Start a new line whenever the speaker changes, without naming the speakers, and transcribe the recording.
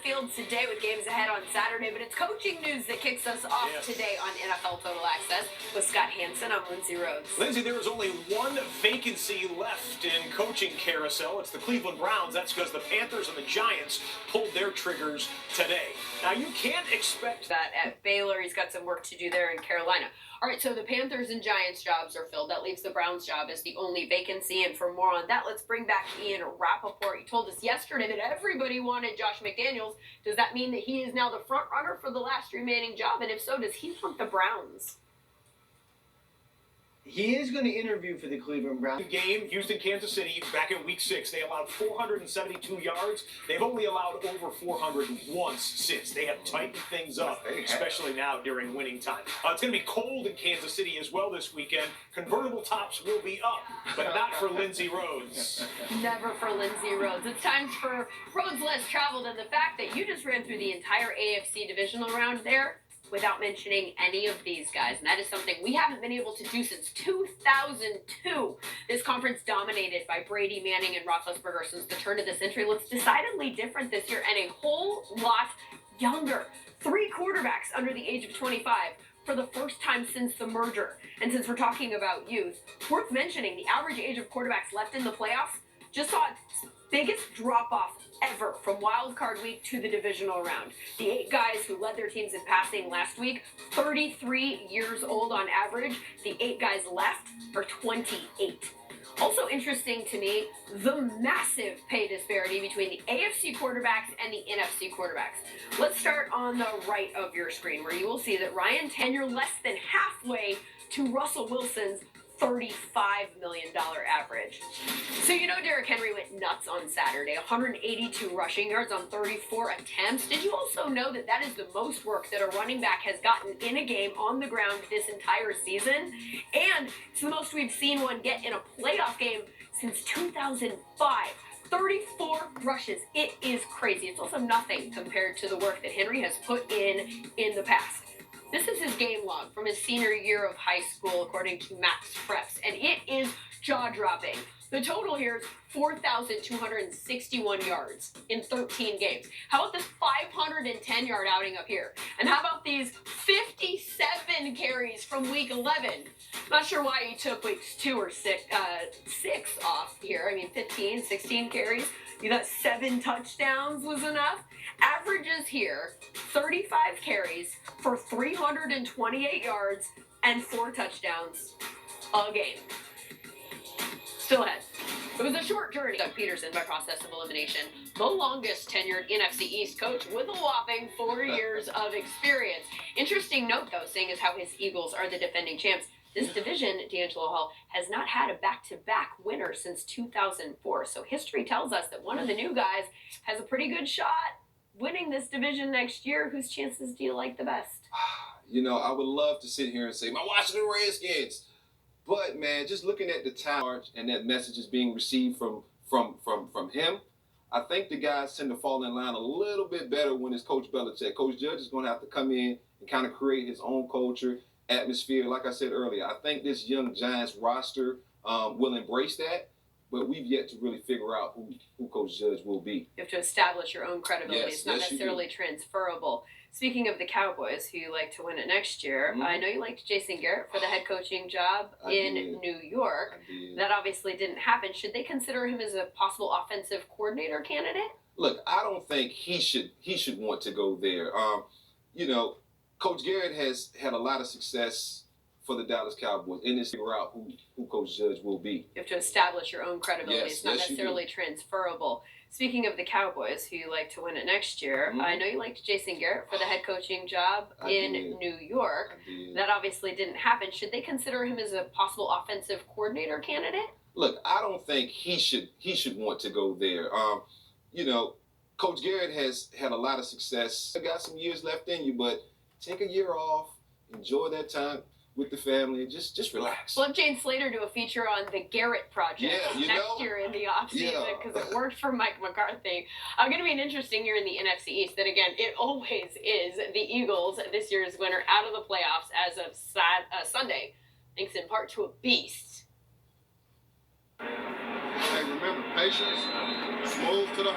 field today with games ahead on Saturday, but it's coaching news that kicks us off today on NFL Total Access. With Scott Hansen, I'm Lindsay Rhodes.
Lindsay, there is only one vacancy left in coaching carousel. It's the Cleveland Browns. That's because the Panthers and the Giants pulled their triggers today. Now, you can't expect
that at Baylor. He's got some work to do there in Carolina. All right, so the Panthers and Giants jobs are filled. That leaves the Browns job as the only vacancy. And for more on that, let's bring back Ian Rappaport. He told us yesterday that everybody wanted Josh McDaniels. Does that mean that he is now the front runner for the last remaining job? And if so, does he want the Browns?
He is going to interview for the Cleveland Browns.
Game, Houston, Kansas City, back in week 6, they allowed 472 yards. They've only allowed over 400 once since. They have tightened things up, especially now during winning time. It's going to be cold in Kansas City as well this weekend. Convertible tops will be up, but not for Lindsay Rhodes.
Never for Lindsay Rhodes. It's time for Rhodes Less Traveled, and the fact that you just ran through the entire AFC divisional round there without mentioning any of these guys. And that is something we haven't been able to do since 2002. This conference dominated by Brady, Manning, and Roethlisberger since the turn of the century looks decidedly different this year and a whole lot younger. 3 quarterbacks under the age of 25 for the first time since the merger. And since we're talking about youth, worth mentioning the average age of quarterbacks left in the playoffs just saw its biggest drop-off ever from wild card week to the divisional round. The 8 guys who led their teams in passing last week, 33 years old on average. The 8 guys left are 28. Also interesting to me, the massive pay disparity between the AFC quarterbacks and the NFC quarterbacks. Let's start on the right of your screen, where you will see that Ryan Tanner less than halfway to Russell Wilson's $35 million average. So you know Derrick Henry went nuts on Saturday, 182 rushing yards on 34 attempts. Did you also know that that is the most work that a running back has gotten in a game on the ground this entire season? And it's the most we've seen one get in a playoff game since 2005. 34 rushes. It is crazy. It's also nothing compared to the work that Henry has put in the past. This is his game log from his senior year of high school, according to Max Preps, and it is jaw-dropping. The total here is 4,261 yards in 13 games. How about this 510-yard outing up here? And how about these 57 carries from week 11? Not sure why he took weeks 2 or 6 off here. I mean, 15, 16 carries. You thought 7 touchdowns was enough? Averages here, 35 carries for 328 yards and 4 touchdowns a game. Still ahead. It was a short journey. Doug Peterson by process of elimination, the longest tenured NFC East coach with a whopping 4 years of experience. Interesting note, though, seeing as how his Eagles are the defending champs. This division, D'Angelo Hall, has not had a back-to-back winner since 2004. So history tells us that one of the new guys has a pretty good shot winning this division next year. Whose chances do you like the best?
You know, I would love to sit here and say, my Washington Redskins. But, man, just looking at the time and that message is being received from him, I think the guys tend to fall in line a little bit better when it's Coach Belichick. Coach Judge is going to have to come in and kind of create his own culture, atmosphere. Like I said earlier, I think this young Giants roster will embrace that, but we've yet to really figure out who Coach Judge will be.
You have to establish your own credibility.
Yes,
it's not necessarily transferable. Speaking of the Cowboys, who you like to win it next year, I know you liked Jason Garrett for the head coaching job in New York. That obviously didn't happen. Should they consider him as a possible offensive coordinator candidate?
Look, I don't think he should want to go there. You know, Coach Garrett has had a lot of success for the Dallas Cowboys, and it's figure out who Coach Judge will be.
You have to establish your own credibility.
Yes,
it's not necessarily transferable. Speaking of the Cowboys, who you like to win it next year, I know you liked Jason Garrett for the head coaching job in New York. That obviously didn't happen. Should they consider him as a possible offensive coordinator candidate?
Look, I don't think he should want to go there. You know, Coach Garrett has had a lot of success. Got some years left in you, but take a year off, enjoy that time with the family, and just relax.
We'll have Jane Slater do a feature on the Garrett Project next year in the offseason because it worked for Mike McCarthy. Going to be an interesting year in the NFC East. Then again, it always is the Eagles, this year's winner, out of the playoffs as of Sunday, thanks in part to a beast.
Hey, remember, patience, smooth to the